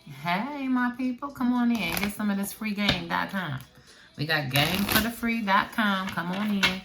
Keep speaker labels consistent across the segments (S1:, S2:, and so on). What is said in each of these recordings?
S1: Hey, my people, come on in. Get some of this freegame.com. We got gameforthefree.com. Come on in.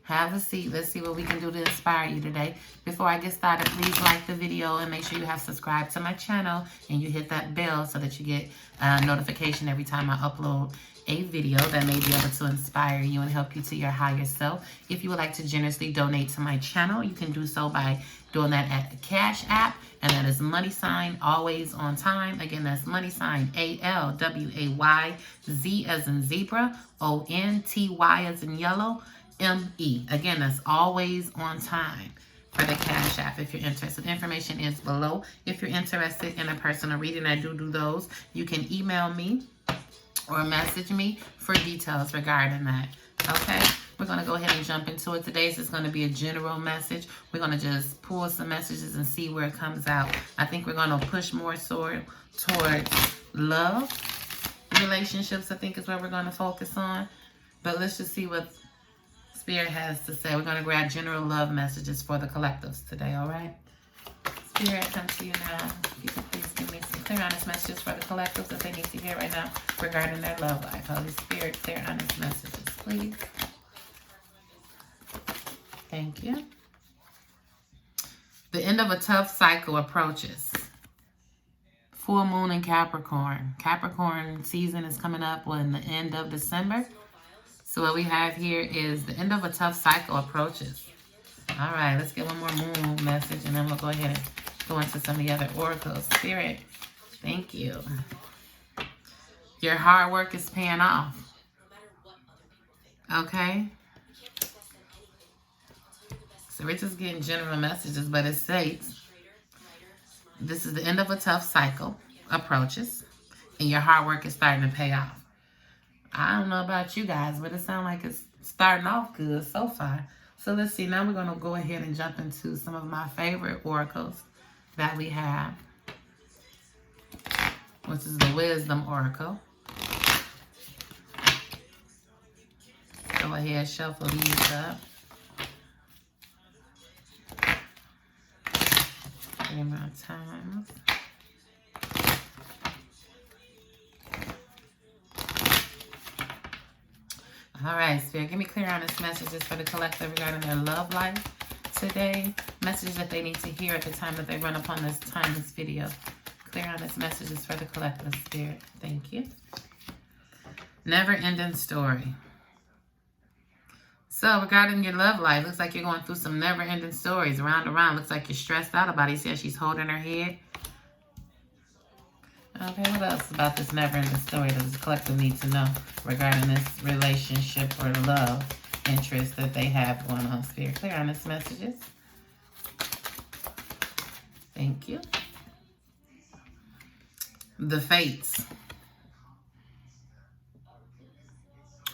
S1: Have a seat. Let's see what we can do to inspire you today. Before I get started, please like the video and make sure you have subscribed to my channel and you hit that bell so that you get a notification every time I upload a video that may be able to inspire you and help you to your higher self. If you would like to generously donate to my channel, you can do so by doing that at the Cash App, and that is $Alwayzontyme. Again, that's $ALWAYZ as in zebra, ONTY as in yellow, ME. Again, that's Alwayzontyme for the Cash App if you're interested. Information is below. If you're interested in a personal reading, I do those. You can email me or message me for details regarding that. Okay, we're going to go ahead and jump into it. Today's is going to be a general message. We're going to just pull some messages and see where it comes out. I think we're going to push more towards love. Relationships, I think, is what we're going to focus on. But let's just see what Spirit has to say. We're going to grab general love messages for the collectives today, all right? Spirit, come to you now. If you could please give me some clear, honest messages for the collectives that they need to hear right now regarding their love life. Holy Spirit, clear, honest messages, please. Thank you. The end of a tough cycle approaches. Full moon in Capricorn. Capricorn season is coming up in the end of December. So what we have here is the end of a tough cycle approaches. All right, let's get one more moon message, and then we'll go ahead and go into some of the other oracles. Spirit, thank you. Your hard work is paying off. Okay? So we're just getting general messages, but it states, this is the end of a tough cycle approaches, and your hard work is starting to pay off. I don't know about you guys, but it sounds like it's starting off good so far. So let's see. Now we're going to go ahead and jump into some of my favorite oracles that we have, which is the Wisdom Oracle. Go ahead, shuffle these up. Give me time. All right, Spirit, give me clear, honest messages for the collective regarding their love life today. Messages that they need to hear at the time that they run upon this video. Clear, honest messages for the collective, Spirit. Thank you. Never-ending story. So regarding your love life, looks like you're going through some never-ending stories. Round and round, looks like you're stressed out about it. He says she's holding her head. Okay, what else about this never-ending story does the collective need to know regarding this relationship or love interest that they have going on? Spirit, clear honest messages. Thank you. The fates.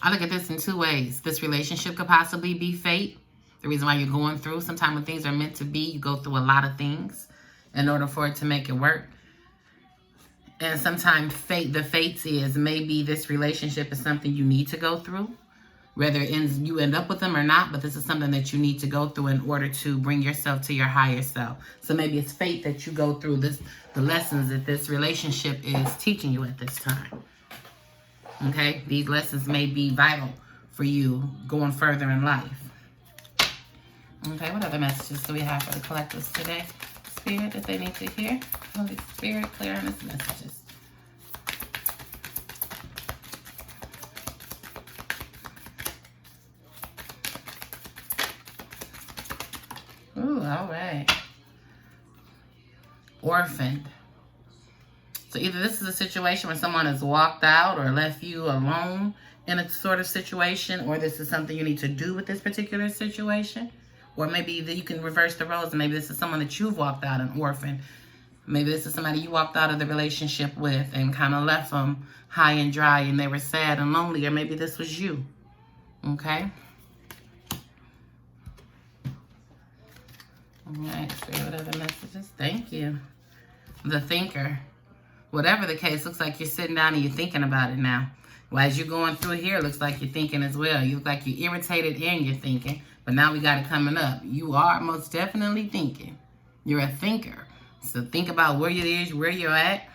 S1: I look at this in two ways. This relationship could possibly be fate. The reason why you're going through. Sometimes when things are meant to be, you go through a lot of things in order for it to make it work. And sometimes the fates is maybe this relationship is something you need to go through. Whether you end up with them or not, but this is something that you need to go through in order to bring yourself to your higher self. So maybe it's fate that you go through the lessons that this relationship is teaching you at this time. Okay? These lessons may be vital for you going further in life. Okay, what other messages do we have for the collectives today? Spirit, that they need to hear. Holy Spirit, clear honest messages. Ooh, all right. Orphaned. So either this is a situation where someone has walked out or left you alone in a sort of situation, or this is something you need to do with this particular situation. Or maybe you can reverse the roles, and maybe this is someone that you've walked out an orphan. Maybe this is somebody you walked out of the relationship with and kind of left them high and dry, and they were sad and lonely. Or maybe this was you. Okay? All right, so what other messages? Thank you. The Thinker. Whatever the case, looks like you're sitting down and you're thinking about it now. Well, as you're going through here, it looks like you're thinking as well. You look like you're irritated and you're thinking. But now we got it coming up. You are most definitely thinking. You're a thinker. So think about where it is, where you're at.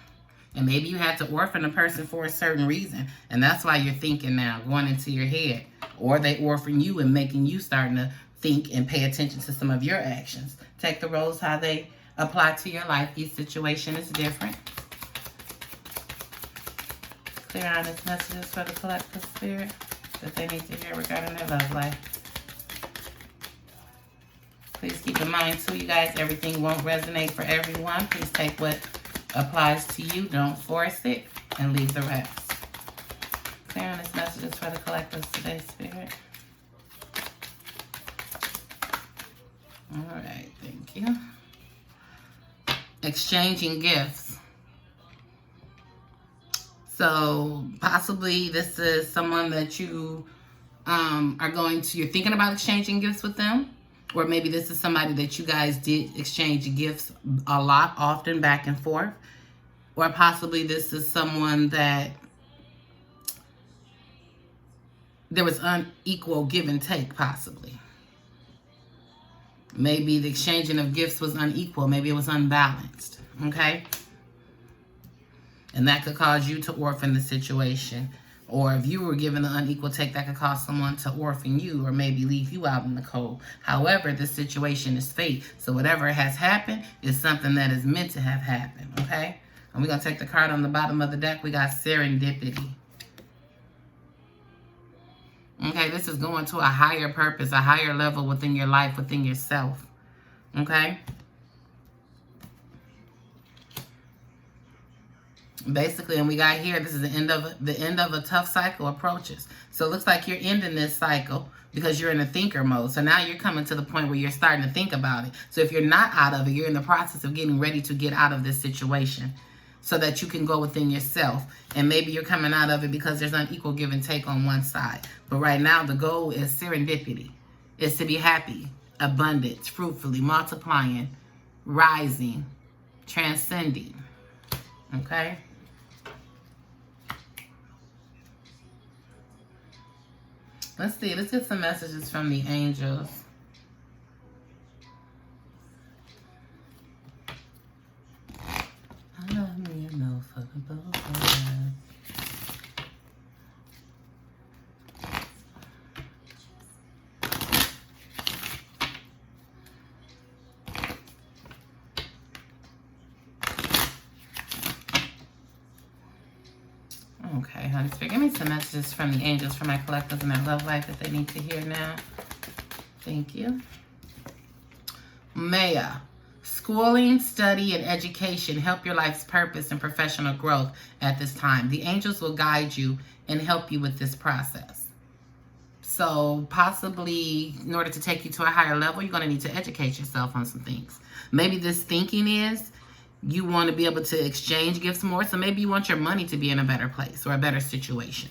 S1: And maybe you had to orphan a person for a certain reason. And that's why you're thinking now, going into your head. Or they orphan you and making you starting to think and pay attention to some of your actions. Take the roles how they apply to your life. Each situation is different. Clear honest messages for the collective spirit that they need to hear regarding their love life. Please keep in mind, too, you guys, everything won't resonate for everyone. Please take what applies to you. Don't force it and leave the rest. Clear honest messages for the collectives today, Spirit. All right, thank you. Exchanging gifts. So possibly this is someone that you you're thinking about exchanging gifts with them. Or maybe this is somebody that you guys did exchange gifts a lot, often, back and forth. Or possibly this is someone that there was unequal give and take, possibly. Maybe the exchanging of gifts was unequal. Maybe it was unbalanced, okay? And that could cause you to orphan the situation. Or if you were given an unequal take, that could cause someone to orphan you or maybe leave you out in the cold. However, this situation is fate. So whatever has happened is something that is meant to have happened, okay? And we're going to take the card on the bottom of the deck. We got serendipity. Okay, this is going to a higher purpose, a higher level within your life, within yourself. Okay? Basically, and we got here, this is the end of a tough cycle approaches. So it looks like you're ending this cycle because you're in a thinker mode. So now you're coming to the point where you're starting to think about it. So if you're not out of it, you're in the process of getting ready to get out of this situation so that you can go within yourself. And maybe you're coming out of it because there's unequal give and take on one side. But right now, the goal is serendipity. It's to be happy, abundance, fruitfully, multiplying, rising, transcending. Okay? Let's see. Let's get some messages from the angels. I love me no fucking bullshit. Okay, honey, spirit, give me some messages from the angels for my collectives and their love life that they need to hear now. Thank you. Maya, schooling, study, and education help your life's purpose and professional growth at this time. The angels will guide you and help you with this process. So possibly in order to take you to a higher level, you're going to need to educate yourself on some things. Maybe this thinking is you want to be able to exchange gifts more. So maybe you want your money to be in a better place or a better situation.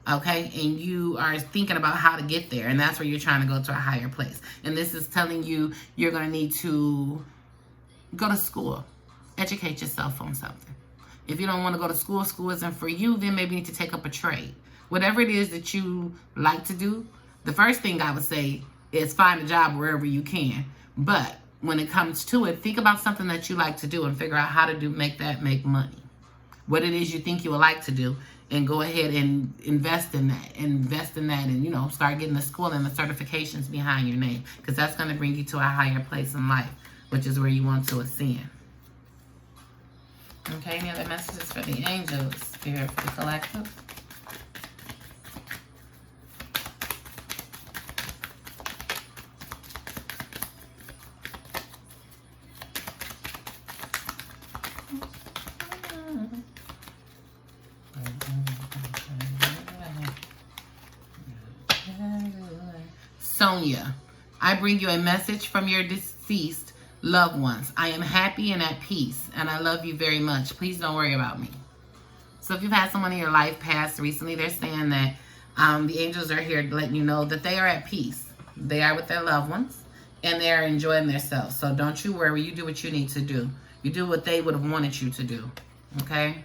S1: Okay? And you are thinking about how to get there. And that's where you're trying to go to a higher place. And this is telling you you're going to need to go to school. Educate yourself on something. If you don't want to go to school, school isn't for you, then maybe you need to take up a trade. Whatever it is that you like to do, the first thing I would say is find a job wherever you can. But when it comes to it, think about something that you like to do and figure out how to make money. What it is you think you would like to do, and go ahead and invest in that. And, you know, start getting the school and the certifications behind your name, because that's going to bring you to a higher place in life, which is where you want to ascend. Okay, any other messages for the angels, spirit, for the collective? Sonia, I bring you a message from your deceased loved ones. I am happy and at peace, and I love you very much. Please don't worry about me. So if you've had someone in your life pass recently, they're saying that the angels are here letting you know that they are at peace. They are with their loved ones, and they are enjoying themselves. So don't you worry. You do what you need to do. You do what they would have wanted you to do. Okay?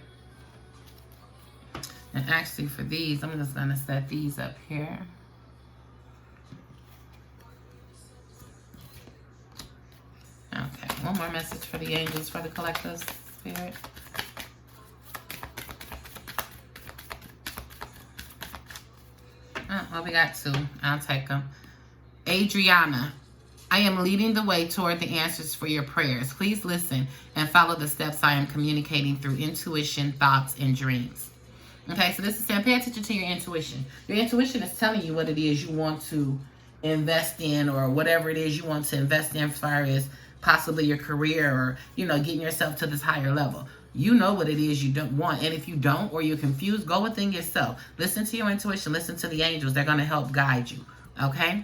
S1: And actually for these, I'm just going to set these up here. Okay, one more message for the angels, for the collective spirit. Oh, well, we got two. I'll take them. Adriana, I am leading the way toward the answers for your prayers. Please listen and follow the steps I am communicating through intuition, thoughts, and dreams. Okay, so this is saying pay attention to your intuition. Your intuition is telling you what it is you want to invest in, or whatever it is you want to invest in as far as possibly your career, or, you know, getting yourself to this higher level. You know what it is you don't want. And if you don't, or you're confused, go within yourself. Listen to your intuition. Listen to the angels. They're going to help guide you. Okay?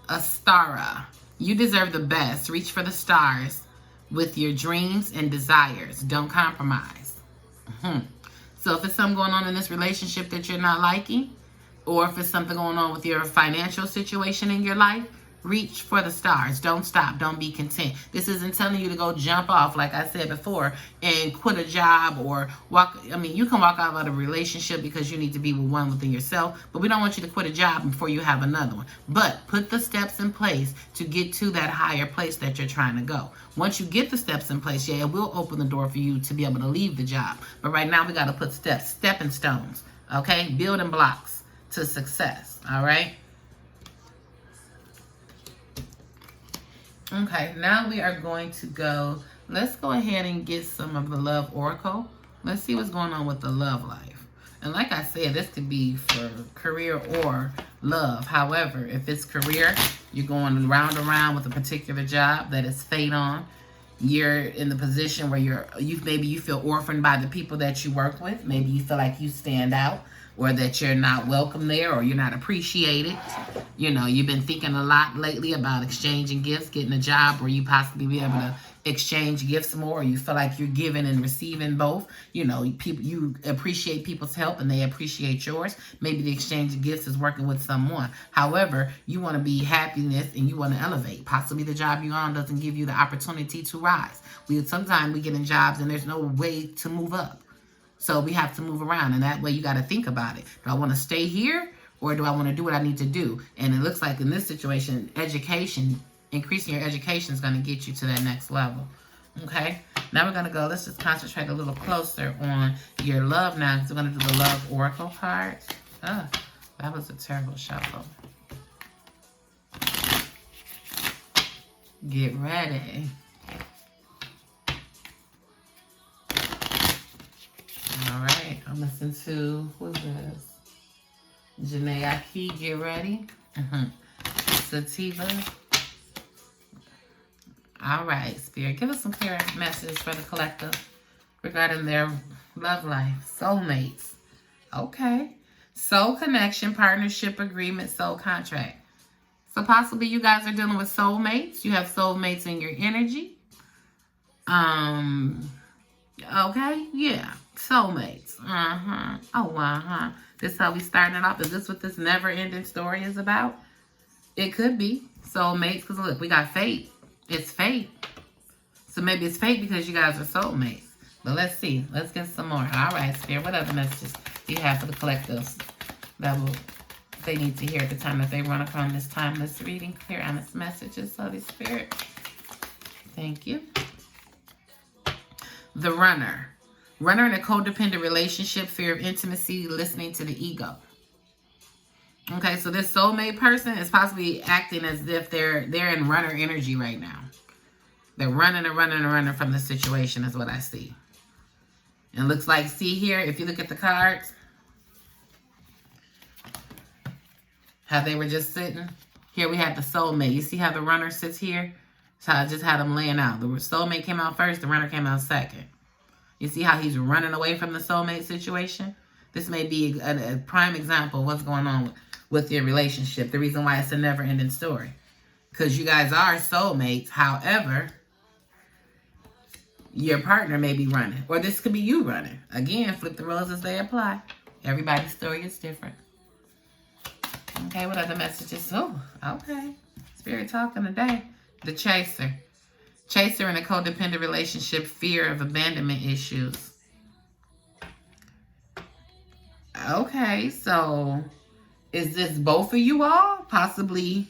S1: Astara, you deserve the best. Reach for the stars with your dreams and desires. Don't compromise. So if it's something going on in this relationship that you're not liking, or if it's something going on with your financial situation in your life, reach for the stars. Don't stop. Don't be content. This isn't telling you to go jump off, like I said before, and quit a job or walk. I mean, you can walk out of a relationship because you need to be with one within yourself, but we don't want you to quit a job before you have another one. But put the steps in place to get to that higher place that you're trying to go. Once you get the steps in place, yeah, it will open the door for you to be able to leave the job. But right now, we got to put stepping stones, okay? Building blocks to success, all right? Okay, now we are going to go, let's go ahead and get some of the love oracle. Let's see what's going on with the love life. And like I said, this could be for career or love. However, if it's career, you're going round and round with a particular job that is fate on. You're in the position where maybe you feel orphaned by the people that you work with. Maybe you feel like you stand out, or that you're not welcome there, or you're not appreciated. You know, you've been thinking a lot lately about exchanging gifts, getting a job where you possibly be able to exchange gifts more, or you feel like you're giving and receiving both. You know, you appreciate people's help and they appreciate yours. Maybe the exchange of gifts is working with someone. However, you want to be happiness and you want to elevate. Possibly the job you're on doesn't give you the opportunity to rise. Sometimes we get in jobs and there's no way to move up. So we have to move around, and that way you got to think about it. Do I want to stay here, or do I want to do what I need to do? And it looks like in this situation, education, increasing your education is going to get you to that next level. Okay? Now we're going to go, let's just concentrate a little closer on your love now, because we're going to do the love oracle cards. Oh, that was a terrible shuffle. Get ready. All right, I'm listening to, who's this? Janae Aki, get ready. Sativa. All right, Spirit, give us some clear messages for the collective regarding their love life. Soulmates. Okay. Soul connection, partnership agreement, soul contract. So possibly you guys are dealing with soulmates. You have soulmates in your energy. Okay, yeah. Soulmates. Oh, This is how we starting it off. Is this what this never-ending story is about? It could be. Soulmates, because look, we got fate. It's fate. So maybe it's fate because you guys are soulmates. But let's see. Let's get some more. All right, Spirit. What other messages do you have for the collectives that they need to hear at the time that they run upon this timeless reading? Clear, honest messages, Holy Spirit. Thank you. The runner. Runner in a codependent relationship, fear of intimacy, listening to the ego. Okay, so this soulmate person is possibly acting as if they're in runner energy right now. They're running and running and running from the situation is what I see. And looks like, see here, if you look at the cards, how they were just sitting. Here we have the soulmate. You see how the runner sits here? So I just had them laying out. The soulmate came out first, the runner came out second. You see how he's running away from the soulmate situation? This may be a prime example of what's going on with your relationship. The reason why it's a never-ending story. Because you guys are soulmates. However, your partner may be running. Or this could be you running. Again, flip the roles as they apply. Everybody's story is different. Okay, what other messages? Oh, okay. Spirit talking today. The chaser. Chaser in a codependent relationship, fear of abandonment issues. Okay, so is this both of you all? Possibly.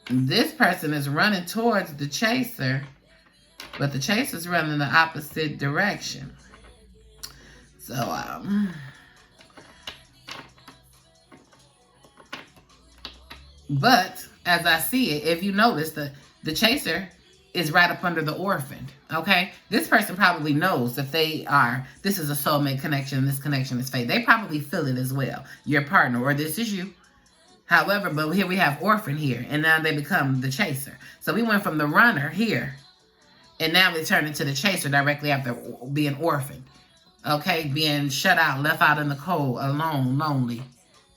S1: This person is running towards the chaser. But the chaser's running the opposite direction. So, but as I see it, if you notice, the chaser is right up under the orphaned, okay? This person probably knows that this is a soulmate connection, this connection is fate. They probably feel it as well, your partner, or this is you. However, but here we have orphan here, and now they become the chaser. So we went from the runner here, and now we turn into the chaser directly after being orphaned, okay? Being shut out, left out in the cold, alone, lonely,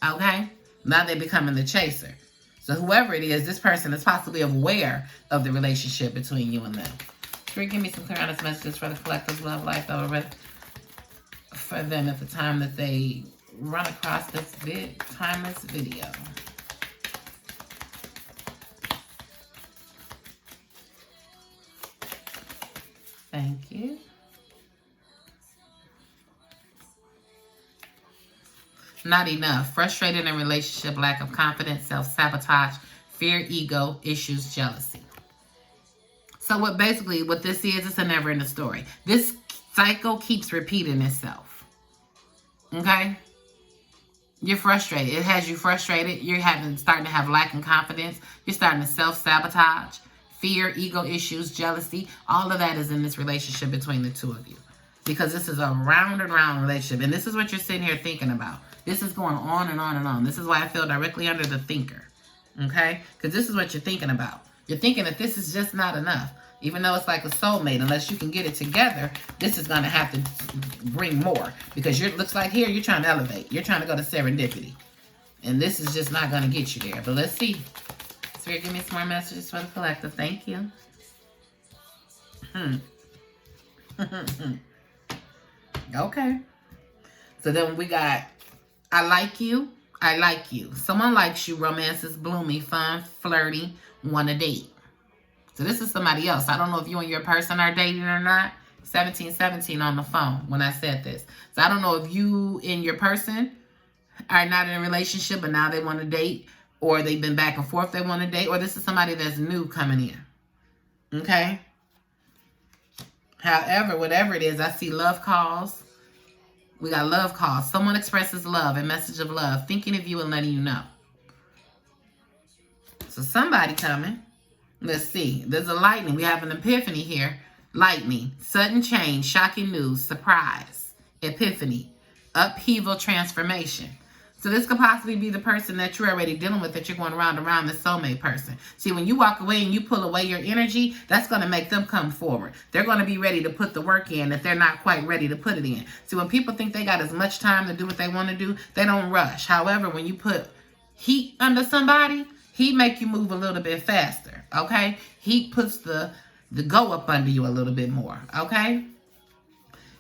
S1: okay? Now they're becoming the chaser. So whoever it is, this person is possibly aware of the relationship between you and them. Spirit, give me some clear, honest messages for the collective love life that were for them at the time that they run across this timeless video. Thank you. Not enough. Frustrated in relationship, lack of confidence, self-sabotage, fear, ego, issues, jealousy. So what this is, it's a never-ending story. This cycle keeps repeating itself. Okay? You're frustrated. It has you frustrated. You're starting to have lack of confidence. You're starting to self-sabotage, fear, ego, issues, jealousy. All of that is in this relationship between the two of you. Because this is a round and round relationship. And this is what you're sitting here thinking about. This is going on and on and on. This is why I feel directly under the thinker. Okay? Because this is what you're thinking about. You're thinking that this is just not enough. Even though it's like a soulmate, unless you can get it together, this is going to have to bring more. Because it looks like here, you're trying to elevate. You're trying to go to serendipity. And this is just not going to get you there. But let's see. Spirit, give me some more messages for the collective. Thank you. Okay. So then we got, I like you. I like you. Someone likes you. Romance is bloomy, fun, flirty, want to date. So this is somebody else. I don't know if you and your person are dating or not. 1717 on the phone when I said this. So I don't know if you and your person are not in a relationship, but now they want to date, or they've been back and forth, they want to date, or this is somebody that's new coming in. Okay? However, whatever it is, I see love calls. We got love calls. Someone expresses love, a message of love, thinking of you and letting you know. So somebody coming. Let's see. There's a lightning. We have an epiphany here. Lightning, sudden change, shocking news, surprise, epiphany, upheaval, transformation. So this could possibly be the person that you're already dealing with, that you're going around the soulmate person. See, when you walk away and you pull away your energy, that's going to make them come forward. They're going to be ready to put the work in if they're not quite ready to put it in. See, when people think they got as much time to do what they want to do, they don't rush. However, when you put heat under somebody, heat make you move a little bit faster, okay? Heat puts the go up under you a little bit more, okay?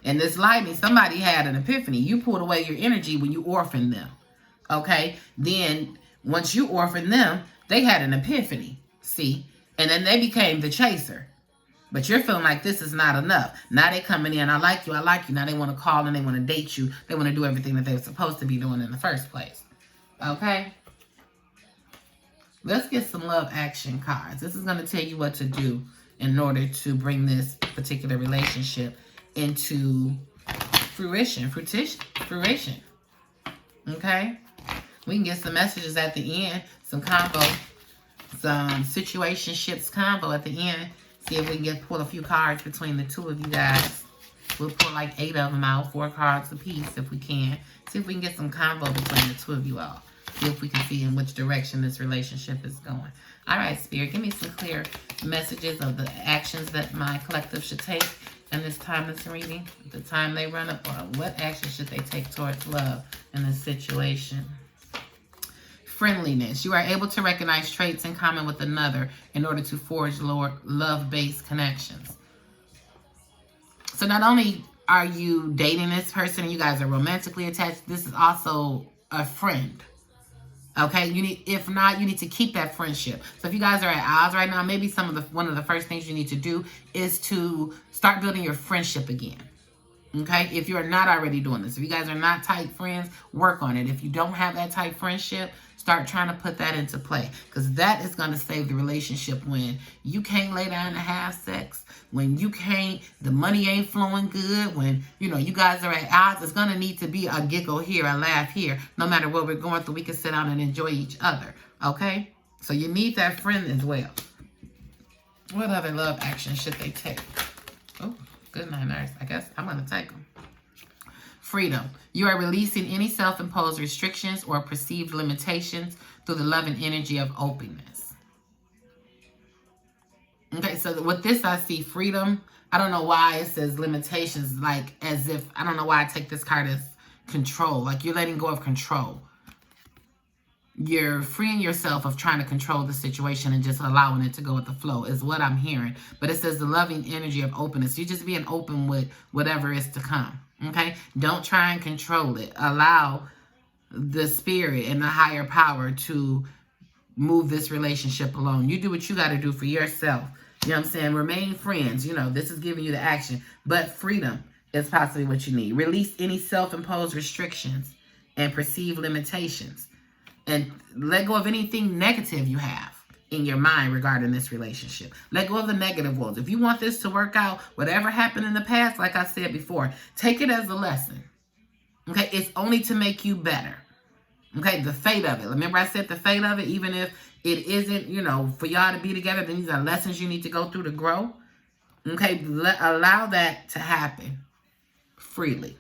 S1: And this lightning, somebody had an epiphany. You pulled away your energy when you orphaned them. Okay, then once you orphaned them, they had an epiphany, see? And then they became the chaser. But you're feeling like this is not enough. Now they coming in, I like you, I like you. Now they want to call and they want to date you. They want to do everything that they were supposed to be doing in the first place. Okay? Let's get some love action cards. This is going to tell you what to do in order to bring this particular relationship into fruition. Okay? We can get some messages at the end, some combo, some situationships combo at the end. See if we can pull a few cards between the two of you guys. We'll pull like 8 of them out, 4 cards a piece if we can. See if we can get some combo between the two of you all. See if we can see in which direction this relationship is going. All right, Spirit, give me some clear messages of the actions that my collective should take in this timeless reading. The time they run up on, what action should they take towards love in this situation? Friendliness. You are able to recognize traits in common with another in order to forge love-based connections. So not only are you dating this person and you guys are romantically attached, this is also a friend. Okay, if not, you need to keep that friendship. So if you guys are at odds right now, maybe one of the first things you need to do is to start building your friendship again. Okay, if you're not already doing this, if you guys are not tight friends, work on it. If you don't have that tight friendship, Start trying to put that into play, because that is going to save the relationship when you can't lay down and have sex, when you can't, the money ain't flowing good, when, you know, you guys are at odds. It's going to need to be a giggle here, a laugh here. No matter what we're going through, we can sit down and enjoy each other, okay? So you need that friend as well. What other love action should they take? Oh, good night, nurse. I guess I'm going to take them. Freedom. You are releasing any self-imposed restrictions or perceived limitations through the love and energy of openness. Okay, so with this, I see freedom. I don't know why it says limitations, like as if, I don't know why I take this card as control. Like you're letting go of control. You're freeing yourself of trying to control the situation and just allowing it to go with the flow is what I'm hearing. But it says the loving energy of openness. You're just being open with whatever is to come. Okay? Don't try and control it. Allow the spirit and the higher power to move this relationship alone. You do what you got to do for yourself. You know what I'm saying? Remain friends. You know, this is giving you the action. But freedom is possibly what you need. Release any self-imposed restrictions and perceived limitations. And let go of anything negative you have in your mind regarding this relationship. Let go of the negative ones. If you want this to work out, whatever happened in the past, like I said before, take it as a lesson. Okay? It's only to make you better. Okay? The fate of it. Remember I said the fate of it, even if it isn't, you know, for y'all to be together, then these are lessons you need to go through to grow. Okay? Allow that to happen freely.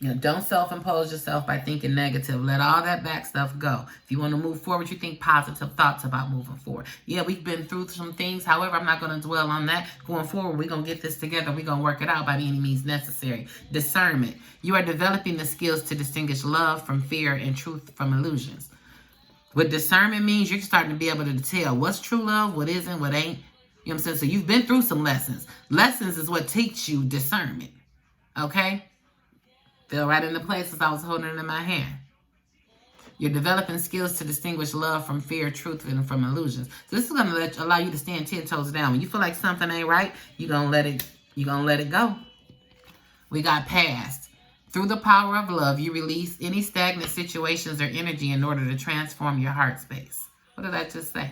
S1: You know, don't self-impose yourself by thinking negative. Let all that back stuff go. If you want to move forward, you think positive thoughts about moving forward. Yeah, we've been through some things. However, I'm not going to dwell on that. Going forward, we're going to get this together. We're going to work it out by any means necessary. Discernment. You are developing the skills to distinguish love from fear and truth from illusions. What discernment means, you're starting to be able to tell what's true love, what isn't, what ain't. You know what I'm saying? So you've been through some lessons. Lessons is what teach you discernment. Okay? Fell right into place as I was holding it in my hand. You're developing skills to distinguish love from fear, truth, and from illusions. So this is going to allow you to stand 10 toes down. When you feel like something ain't right, you're going to let it go. We got past. Through the power of love, you release any stagnant situations or energy in order to transform your heart space. What did I just say?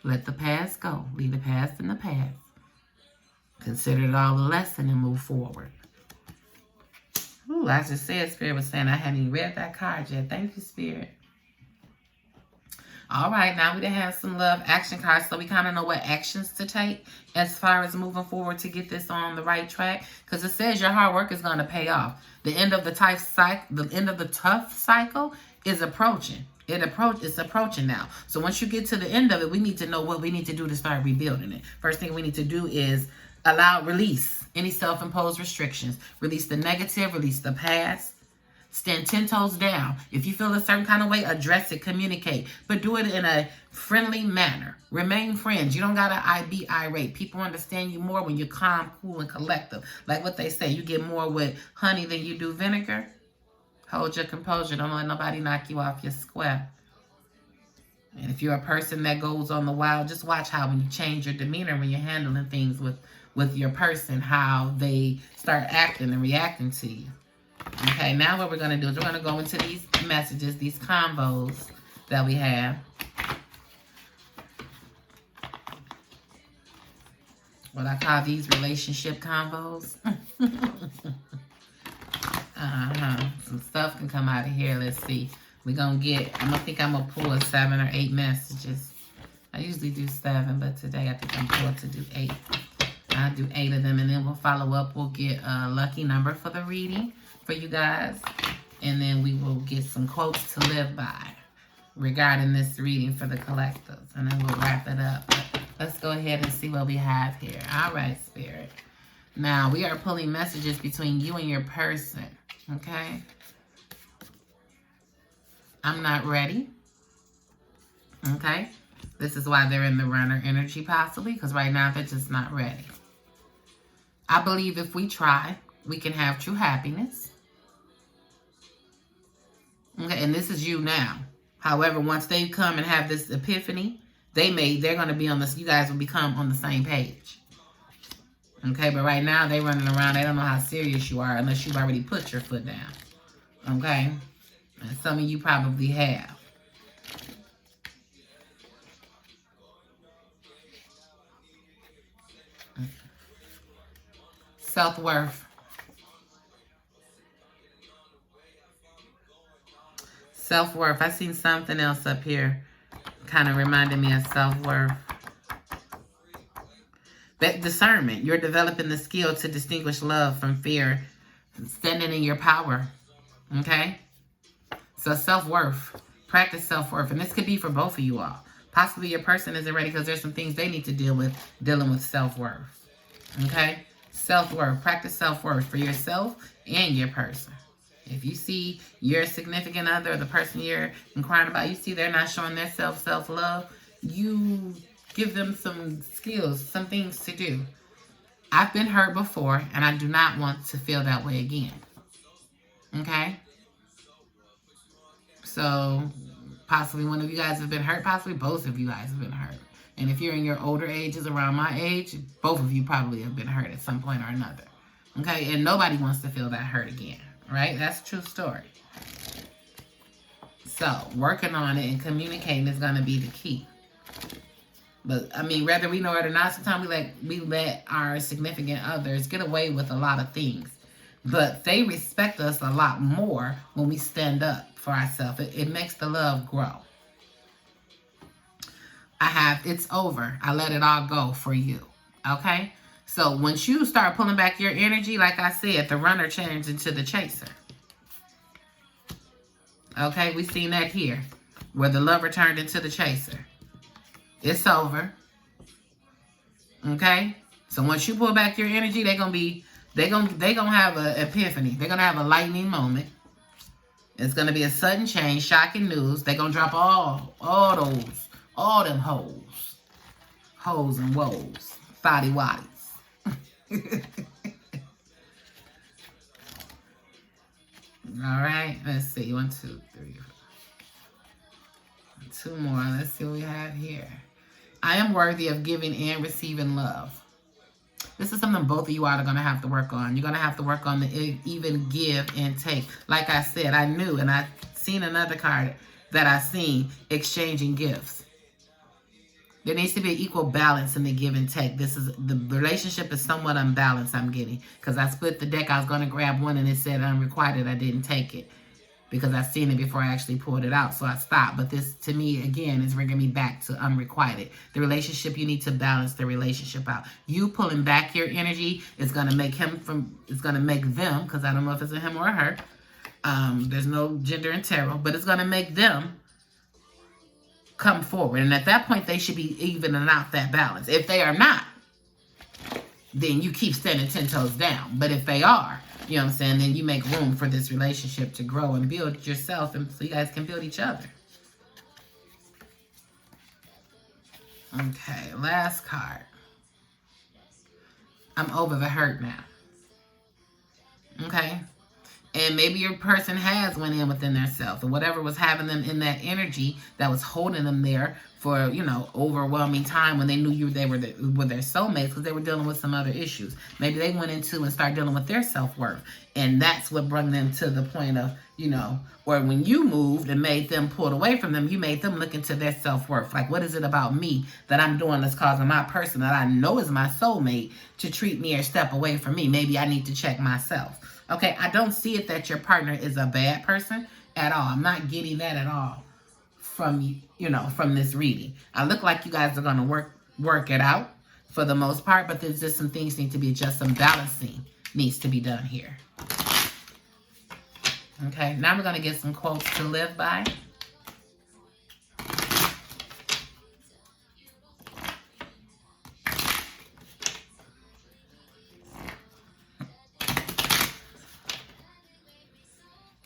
S1: Let the past go. Leave the past in the past. Consider it all a lesson and move forward. Ooh, I just said Spirit was saying I hadn't even read that card yet. Thank you, Spirit. All right, now we done have some love action cards, so we kind of know what actions to take as far as moving forward to get this on the right track. Because it says your hard work is going to pay off. The end of the tough cycle is approaching. It's approaching now. So once you get to the end of it, we need to know what we need to do to start rebuilding it. First thing we need to do is release any self-imposed restrictions. Release the negative, release the past. Stand 10 toes down. If you feel a certain kind of way, address it, communicate. But do it in a friendly manner. Remain friends. You don't got to be irate. People understand you more when you're calm, cool, and collective. Like what they say, you get more with honey than you do vinegar. Hold your composure. Don't let nobody knock you off your square. And if you're a person that goes on the wild, just watch how when you change your demeanor, when you're handling things with your person, how they start acting and reacting to you. Okay, now what we're going to do is we're going to go into these messages, these combos that we have. What I call these relationship combos. Some stuff can come out of here. Let's see. We're going to get, I'm going to pull 7 or 8 messages. I usually do 7, but today I think I'm pulled to do 8. I'll do 8 of them, and then we'll follow up. We'll get a lucky number for the reading for you guys. And then we will get some quotes to live by regarding this reading for the collectives. And then we'll wrap it up. But let's go ahead and see what we have here. All right, Spirit. Now, we are pulling messages between you and your person. Okay? I'm not ready. Okay? This is why they're in the runner energy possibly, because right now they're just not ready. I believe if we try, we can have true happiness. Okay, and this is you now. However, once they come and have this epiphany, they're going to be on this, you guys will become on the same page. Okay, but right now they're running around. They don't know how serious you are unless you've already put your foot down. Okay? And some of you probably have. Self-worth. Self-worth. I seen something else up here. Kind of reminded me of self-worth. That discernment. You're developing the skill to distinguish love from fear. Standing in your power. Okay? So self-worth. Practice self-worth. And this could be for both of you all. Possibly your person isn't ready because there's some things they need to deal with dealing with self-worth. Okay? Self-worth. Practice self-worth for yourself and your person. If you see your significant other, or the person you're inquiring about, you see they're not showing their self-love, you give them some skills, some things to do. I've been hurt before, and I do not want to feel that way again. Okay? So, possibly one of you guys have been hurt. Possibly both of you guys have been hurt. And if you're in your older ages, around my age, both of you probably have been hurt at some point or another. Okay? And nobody wants to feel that hurt again. Right? That's a true story. So, working on it and communicating is going to be the key. But, I mean, whether we know it or not, sometimes we let our significant others get away with a lot of things. But they respect us a lot more when we stand up for ourselves. It makes the love grow. It's over. I let it all go for you. Okay? So once you start pulling back your energy, like I said, the runner turns into the chaser. Okay? We've seen that here. Where the lover turned into the chaser. It's over. Okay? So once you pull back your energy, they're gonna have an epiphany. They're gonna have a lightning moment. It's gonna be a sudden change, shocking news. They're gonna drop all them hoes. Hoes and woes. Foddy waddies. Alright, let's see. 1, 2, 3. 2 more. Let's see what we have here. I am worthy of giving and receiving love. This is something both of you are going to have to work on. You're going to have to work on the even give and take. Like I said, I knew, and I seen another card that I seen, exchanging gifts. There needs to be an equal balance in the give and take. The relationship is somewhat unbalanced, I'm getting. Because I split the deck. I was going to grab one and it said unrequited. I didn't take it. Because I've seen it before I actually pulled it out. So I stopped. But this, to me, again, is bringing me back to unrequited. The relationship, you need to balance the relationship out. You pulling back your energy is going to make it's going to make them, because I don't know if it's a him or a her. There's no gender in tarot. But it's going to make them come forward. And at that point, they should be evening out that balance. If they are not, then you keep standing 10 toes down. But if they are, you know what I'm saying, then you make room for this relationship to grow and build yourself, and so you guys can build each other. Okay, last card. I'm over the hurt now. Okay? And maybe your person has went in within their self, and whatever was having them in that energy that was holding them there for, overwhelming time when they knew they were their soulmates, because they were dealing with some other issues. Maybe they went into and started dealing with their self-worth. And that's what brought them to the point of, where when you moved and made them pulled away from them, you made them look into their self-worth. Like, what is it about me that I'm doing that's causing my person that I know is my soulmate to treat me or step away from me? Maybe I need to check myself. Okay, I don't see it that your partner is a bad person at all. I'm not getting that at all from from this reading. I look like you guys are going to work it out for the most part, but there's just some things need to be adjusted. Some balancing needs to be done here. Okay, now we're going to get some quotes to live by.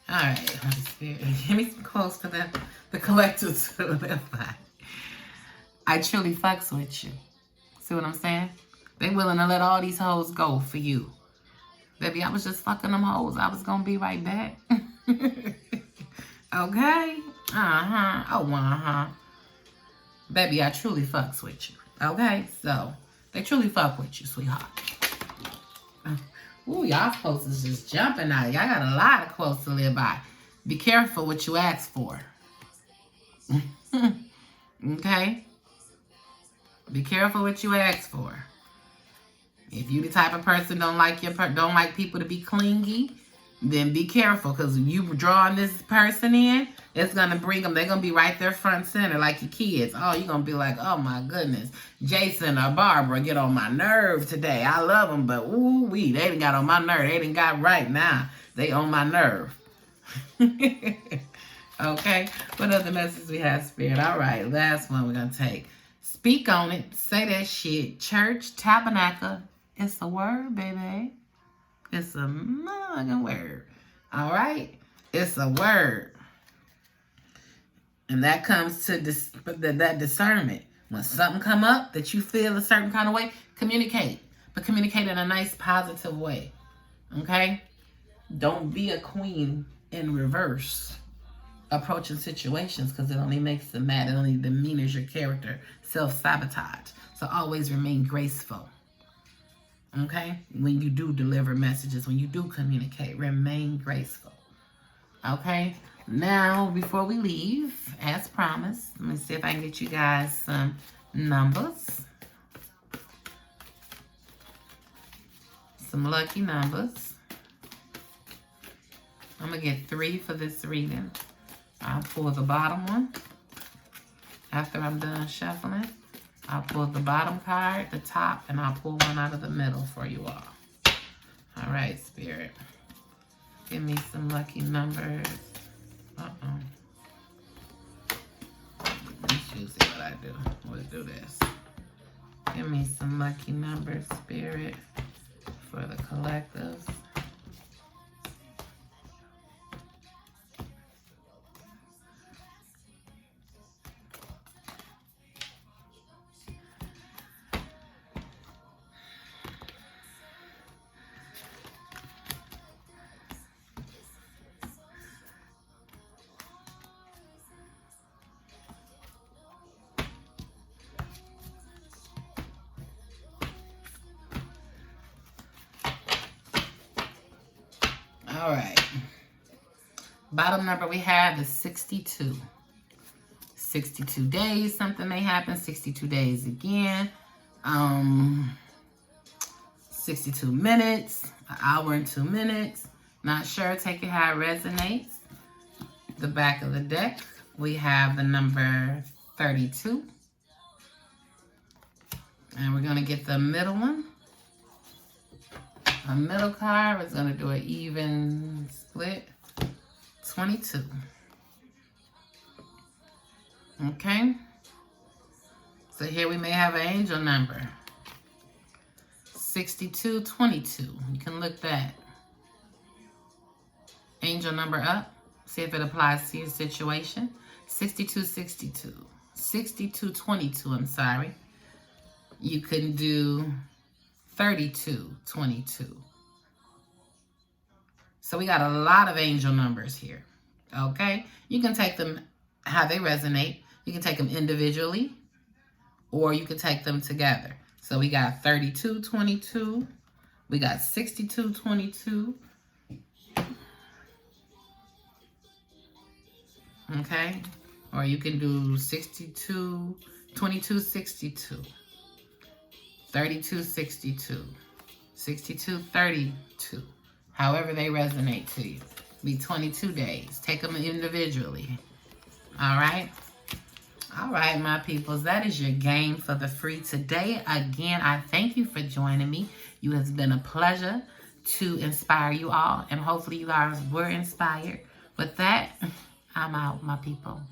S1: All right, Holy Spirit, give me some quotes for the collectors to live by. I truly fucks with you. See what I'm saying? They willing to let all these hoes go for you. Baby, I was just fucking them hoes. I was going to be right back. Okay? Oh, Baby, I truly fucks with you. Okay? So, they truly fuck with you, sweetheart. Ooh, y'all quotes is just jumping out. Y'all got a lot of quotes to live by. Be careful what you ask for. Okay? Be careful what you ask for. If you the type of person don't like people to be clingy, then be careful, because you drawing this person in, it's gonna bring them. They're gonna be right there front center like your kids. Oh, you're gonna be like, oh my goodness, Jason or Barbara get on my nerve today. I love them, but ooh wee, they done got on my nerve. They done got right now. They on my nerve. Okay. What other message we have, Spirit? All right, last one we're gonna take. Speak on it. Say that shit. Church, tabernacle. It's a word, baby. It's a motherfucking word. All right? It's a word. And that comes to that discernment. When something come up that you feel a certain kind of way, communicate. But communicate in a nice, positive way. Okay? Don't be a queen in reverse approaching situations, because it only makes them mad. It only demeans your character. Self-sabotage. So always remain graceful. Okay? When you do deliver messages, when you do communicate, remain graceful. Okay? Now, before we leave, as promised, let me see if I can get you guys some numbers. Some lucky numbers. I'm going to get 3 for this reading. I'll pull the bottom one. After I'm done shuffling, I'll pull the bottom card, the top, and I'll pull one out of the middle for you all. All right, Spirit. Give me some lucky numbers. Let's usually what I do. Let's do this. Give me some lucky numbers, Spirit, for the collectives. All right. Bottom number we have is 62. 62 days, something may happen. 62 days again. 62 minutes, an hour and 2 minutes. Not sure, take it how it resonates. The back of the deck, we have the number 32. And we're going to get the middle one. A middle card is going to do an even split. 22. Okay. So here we may have an angel number. 6222. You can look that angel number up. See if it applies to your situation. 6262. 6222, I'm sorry. You can do 3222. So we got a lot of angel numbers here. Okay? You can take them how they resonate. You can take them individually, or you can take them together. So we got 3222. We got 6222. Okay? Or you can do 2262. 3262. 6232. However they resonate to you. Be 22 days. Take them individually. All right? All right, my peoples. That is your game for the free today. Again, I thank you for joining me. You has been a pleasure to inspire you all. And hopefully you guys were inspired. With that, I'm out, my people.